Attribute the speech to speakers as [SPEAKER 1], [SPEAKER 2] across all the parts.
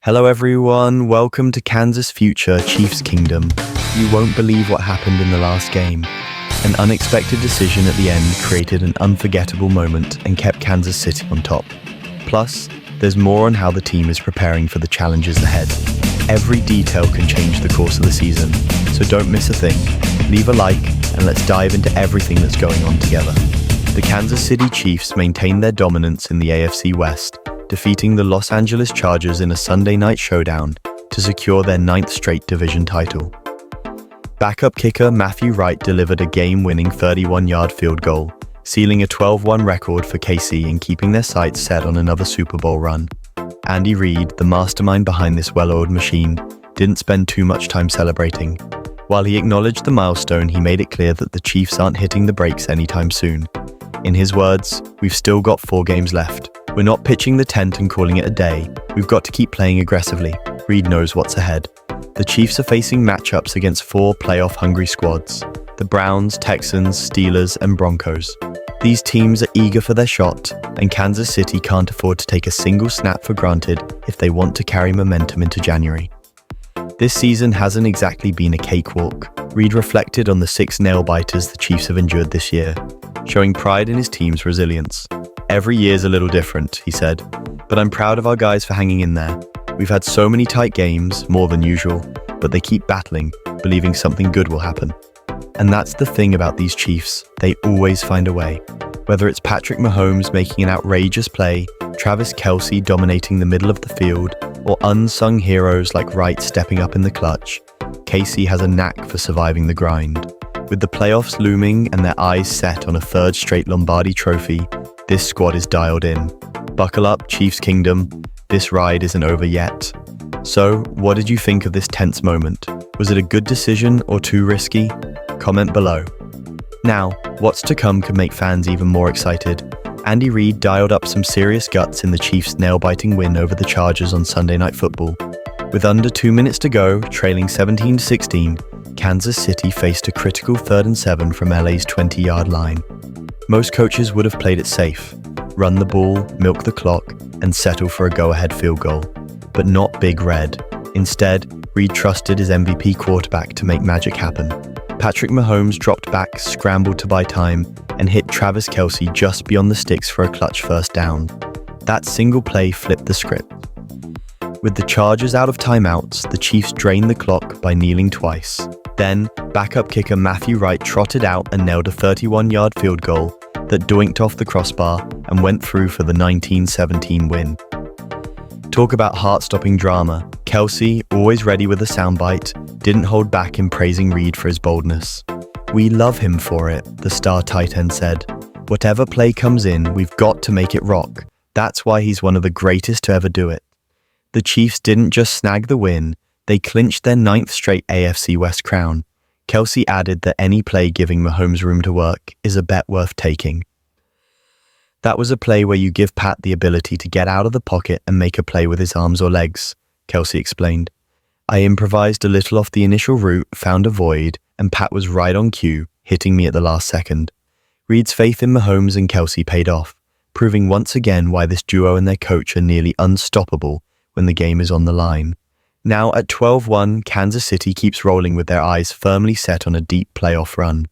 [SPEAKER 1] Hello everyone, welcome to Kansas Future Chiefs Kingdom. You won't believe what happened in the last game. An unexpected decision at the end created an unforgettable moment and kept Kansas City on top. Plus, there's more on how the team is preparing for the challenges ahead. Every detail can change the course of the season, so don't miss a thing. Leave a like and let's dive into everything that's going on together. The Kansas City Chiefs maintained their dominance in the AFC West, defeating the Los Angeles Chargers in a Sunday night showdown to secure their 9th straight division title. Backup kicker Matthew Reid delivered a game-winning 31-yard field goal, sealing a 12-1 record for KC and keeping their sights set on another Super Bowl run. Andy Reid, the mastermind behind this well-oiled machine, didn't spend too much time celebrating. While he acknowledged the milestone, he made it clear that the Chiefs aren't hitting the brakes anytime soon. In his words, "We've still got 4 games left. We're not pitching the tent and calling it a day. We've got to keep playing aggressively." Reid knows what's ahead. The Chiefs are facing matchups against 4 playoff-hungry squads: the Browns, Texans, Steelers, and Broncos. These teams are eager for their shot, and Kansas City can't afford to take a single snap for granted if they want to carry momentum into January. This season hasn't exactly been a cakewalk. Reid reflected on the 6 nail-biters the Chiefs have endured this year, showing pride in his team's resilience. "Every year's a little different," he said, "but I'm proud of our guys for hanging in there. We've had so many tight games, more than usual, but they keep battling, believing something good will happen." And that's the thing about these Chiefs, they always find a way. Whether it's Patrick Mahomes making an outrageous play, Travis Kelce dominating the middle of the field, or unsung heroes like Reid stepping up in the clutch, KC has a knack for surviving the grind. With the playoffs looming and their eyes set on a 3rd straight Lombardi trophy, this squad is dialed in. Buckle up, Chiefs Kingdom. This ride isn't over yet. So, what did you think of this tense moment? Was it a good decision or too risky? Comment below. Now, what's to come could make fans even more excited. Andy Reid dialed up some serious guts in the Chiefs' nail-biting win over the Chargers on Sunday Night Football. With under 2 minutes to go, trailing 17-16, Kansas City faced a critical 3rd and 7 from LA's 20-yard line. Most coaches would have played it safe, run the ball, milk the clock, and settle for a go-ahead field goal. But not Big Red. Instead, Reid trusted his MVP quarterback to make magic happen. Patrick Mahomes dropped back, scrambled to buy time, and hit Travis Kelce just beyond the sticks for a clutch first down. That single play flipped the script. With the Chargers out of timeouts, the Chiefs drained the clock by kneeling twice. Then, backup kicker Matthew Reid trotted out and nailed a 31-yard field goal that doinked off the crossbar and went through for the 19-17 win. Talk about heart-stopping drama. Kelce, always ready with a soundbite, didn't hold back in praising Reid for his boldness. "We love him for it," the star tight end said. "Whatever play comes in, we've got to make it rock. That's why he's one of the greatest to ever do it." The Chiefs didn't just snag the win, they clinched their 9th straight AFC West crown. Kelce added that any play giving Mahomes room to work is a bet worth taking. "That was a play where you give Pat the ability to get out of the pocket and make a play with his arms or legs," Kelce explained. "I improvised a little off the initial route, found a void, and Pat was right on cue, hitting me at the last second." Reid's faith in Mahomes and Kelce paid off, proving once again why this duo and their coach are nearly unstoppable when the game is on the line. Now at 12-1, Kansas City keeps rolling with their eyes firmly set on a deep playoff run.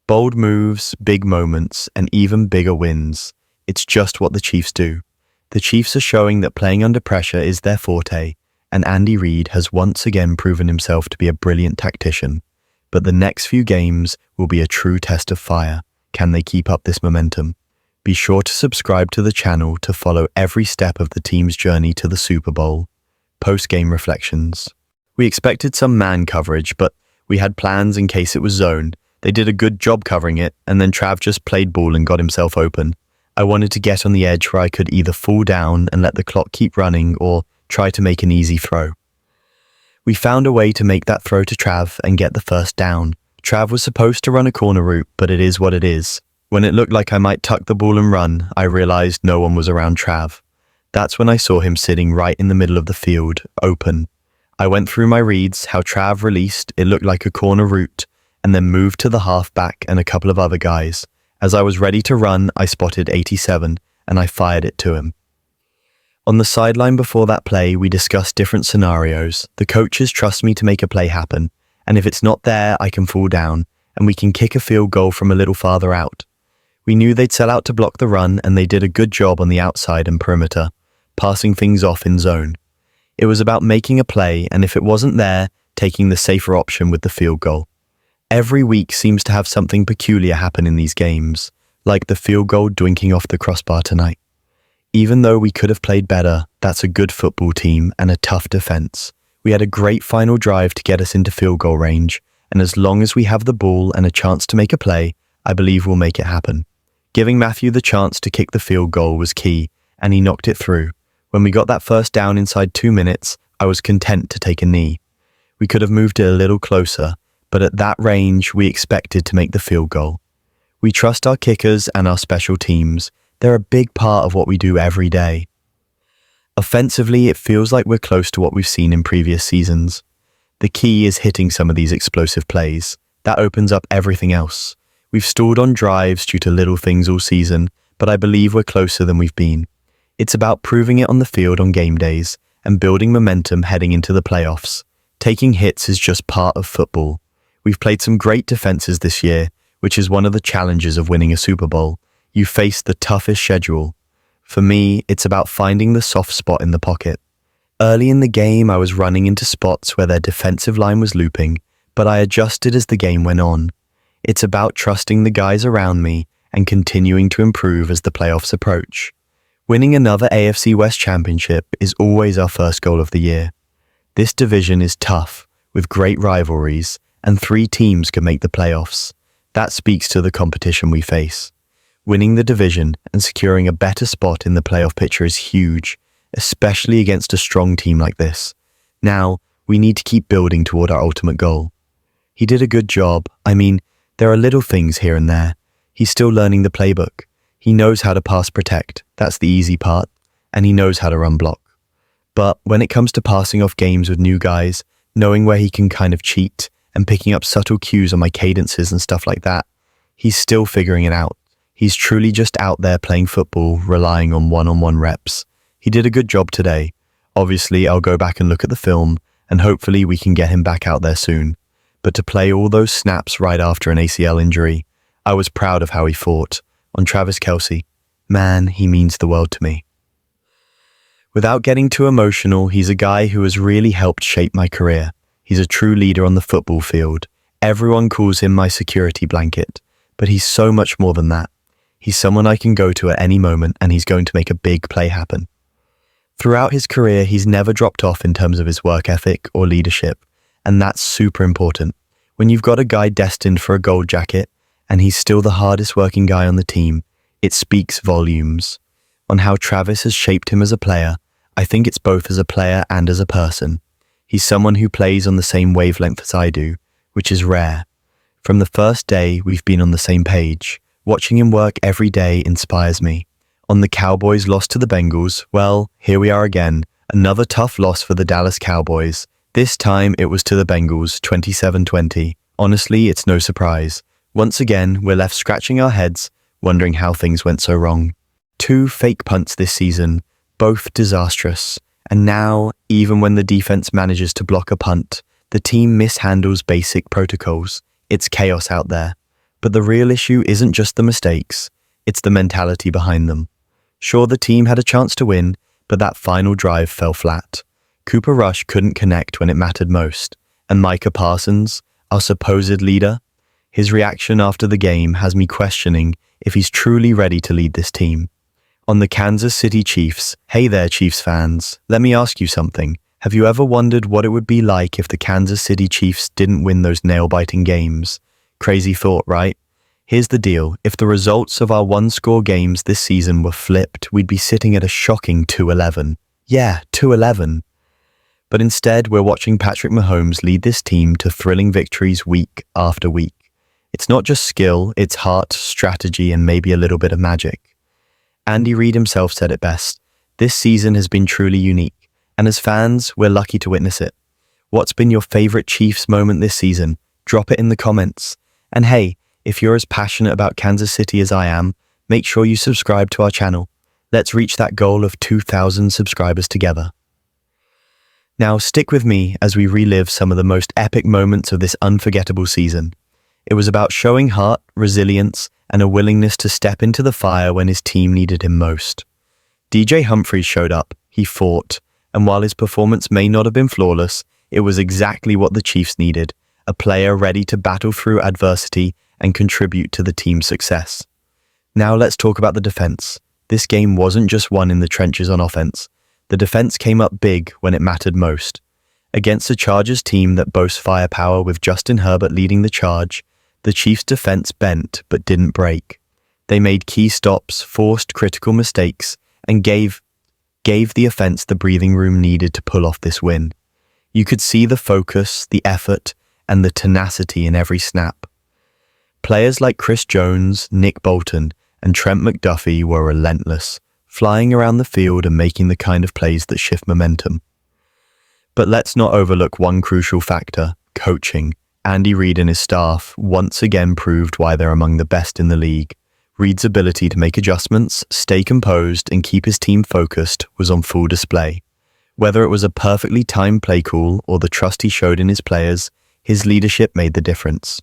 [SPEAKER 1] Bold moves, big moments, and even bigger wins. It's just what the Chiefs do. The Chiefs are showing that playing under pressure is their forte, and Andy Reid has once again proven himself to be a brilliant tactician. But the next few games will be a true test of fire. Can they keep up this momentum? Be sure to subscribe to the channel to follow every step of the team's journey to the Super Bowl. Post-game reflections. "We expected some man coverage, but we had plans in case it was zone. They did a good job covering it, and then Trav just played ball and got himself open. I wanted to get on the edge where I could either fall down and let the clock keep running or try to make an easy throw. We found a way to make that throw to Trav and get the first down. Trav was supposed to run a corner route, but it is what it is. When it looked like I might tuck the ball and run, I realized no one was around Trav. That's when I saw him sitting right in the middle of the field, open. I went through my reads, how Trav released, it looked like a corner route, and then moved to the halfback and a couple of other guys. As I was ready to run, I spotted 87, and I fired it to him. On the sideline before that play, we discussed different scenarios. The coaches trust me to make a play happen, and if it's not there, I can fall down, and we can kick a field goal from a little farther out. We knew they'd sell out to block the run, and they did a good job on the outside and perimeter, passing things off in zone. It was about making a play, and if it wasn't there, taking the safer option with the field goal. Every week seems to have something peculiar happen in these games, like the field goal doinking off the crossbar tonight. Even though we could have played better, that's a good football team and a tough defense. We had a great final drive to get us into field goal range, and as long as we have the ball and a chance to make a play, I believe we'll make it happen. Giving Matthew the chance to kick the field goal was key, and he knocked it through. When we got that first down inside 2 minutes, I was content to take a knee. We could have moved it a little closer, but at that range, we expected to make the field goal. We trust our kickers and our special teams. They're a big part of what we do every day. Offensively, it feels like we're close to what we've seen in previous seasons. The key is hitting some of these explosive plays. That opens up everything else. We've stalled on drives due to little things all season, but I believe we're closer than we've been. It's about proving it on the field on game days and building momentum heading into the playoffs. Taking hits is just part of football. We've played some great defenses this year, which is one of the challenges of winning a Super Bowl. You face the toughest schedule. For me, it's about finding the soft spot in the pocket. Early in the game, I was running into spots where their defensive line was looping, but I adjusted as the game went on. It's about trusting the guys around me and continuing to improve as the playoffs approach. Winning another AFC West championship is always our first goal of the year. This division is tough, with great rivalries, and 3 teams can make the playoffs. That speaks to the competition we face. Winning the division and securing a better spot in the playoff picture is huge, especially against a strong team like this. Now, we need to keep building toward our ultimate goal. He did a good job. I mean, there are little things here and there. He's still learning the playbook. He knows how to pass protect, that's the easy part, and he knows how to run block. But when it comes to passing off games with new guys, knowing where he can kind of cheat and picking up subtle cues on my cadences and stuff like that, he's still figuring it out. He's truly just out there playing football, relying on one-on-one reps. He did a good job today. Obviously, I'll go back and look at the film, and hopefully we can get him back out there soon. But to play all those snaps right after an ACL injury, I was proud of how he fought. On Travis Kelce, man, he means the world to me. Without getting too emotional, he's a guy who has really helped shape my career. He's a true leader on the football field. Everyone calls him my security blanket, but he's so much more than that. He's someone I can go to at any moment, and he's going to make a big play happen. Throughout his career, he's never dropped off in terms of his work ethic or leadership, and that's super important. When you've got a guy destined for a gold jacket, and he's still the hardest working guy on the team, it speaks volumes. On how Travis has shaped him as a player, I think it's both as a player and as a person. He's someone who plays on the same wavelength as I do, which is rare. From the first day, we've been on the same page. Watching him work every day inspires me. On the Cowboys' loss to the Bengals, well, here we are again. Another tough loss for the Dallas Cowboys. This time it was to the Bengals, 27-20. Honestly, it's no surprise. Once again, we're left scratching our heads, wondering how things went so wrong. 2 fake punts this season, both disastrous. And now, even when the defense manages to block a punt, the team mishandles basic protocols. It's chaos out there. But the real issue isn't just the mistakes, it's the mentality behind them. Sure, the team had a chance to win, but that final drive fell flat. Cooper Rush couldn't connect when it mattered most. And Micah Parsons, our supposed leader, his reaction after the game has me questioning if he's truly ready to lead this team. On the Kansas City Chiefs, hey there Chiefs fans, let me ask you something. Have you ever wondered what it would be like if the Kansas City Chiefs didn't win those nail-biting games? Crazy thought, right? Here's the deal. If the results of our one-score games this season were flipped, we'd be sitting at a shocking 2-11. Yeah, 2-11. But instead, we're watching Patrick Mahomes lead this team to thrilling victories week after week. It's not just skill, it's heart, strategy, and maybe a little bit of magic. Andy Reid himself said it best. This season has been truly unique, and as fans, we're lucky to witness it. What's been your favorite Chiefs moment this season? Drop it in the comments. And hey, if you're as passionate about Kansas City as I am, make sure you subscribe to our channel. Let's reach that goal of 2,000 subscribers together. Now stick with me as we relive some of the most epic moments of this unforgettable season. It was about showing heart, resilience, and a willingness to step into the fire when his team needed him most. DJ Humphries showed up, he fought, and while his performance may not have been flawless, it was exactly what the Chiefs needed, a player ready to battle through adversity and contribute to the team's success. Now let's talk about the defense. This game wasn't just won in the trenches on offense. The defense came up big when it mattered most. Against a Chargers team that boasts firepower with Justin Herbert leading the charge, the Chiefs' defense bent but didn't break. They made key stops, forced critical mistakes, and gave the offense the breathing room needed to pull off this win. You could see the focus, the effort, and the tenacity in every snap. Players like Chris Jones, Nick Bolton, and Trent McDuffie were relentless, flying around the field and making the kind of plays that shift momentum. But let's not overlook one crucial factor: coaching. Andy Reid and his staff once again proved why they're among the best in the league. Reid's ability to make adjustments, stay composed, and keep his team focused was on full display. Whether it was a perfectly timed play call or the trust he showed in his players, his leadership made the difference.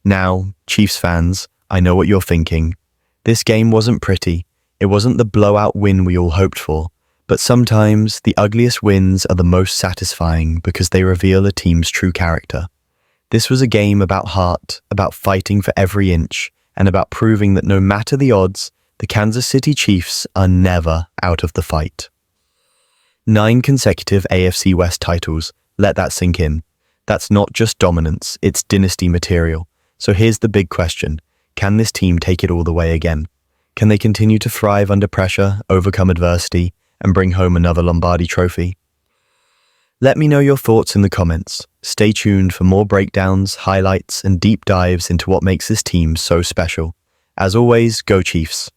[SPEAKER 1] Now, Chiefs fans, I know what you're thinking. This game wasn't pretty. It wasn't the blowout win we all hoped for. But sometimes, the ugliest wins are the most satisfying because they reveal a team's true character. This was a game about heart, about fighting for every inch, and about proving that no matter the odds, the Kansas City Chiefs are never out of the fight. 9 consecutive AFC West titles, let that sink in. That's not just dominance, it's dynasty material. So here's the big question: can this team take it all the way again? Can they continue to thrive under pressure, overcome adversity, and bring home another Lombardi trophy? Let me know your thoughts in the comments. Stay tuned for more breakdowns, highlights, and deep dives into what makes this team so special. As always, go Chiefs!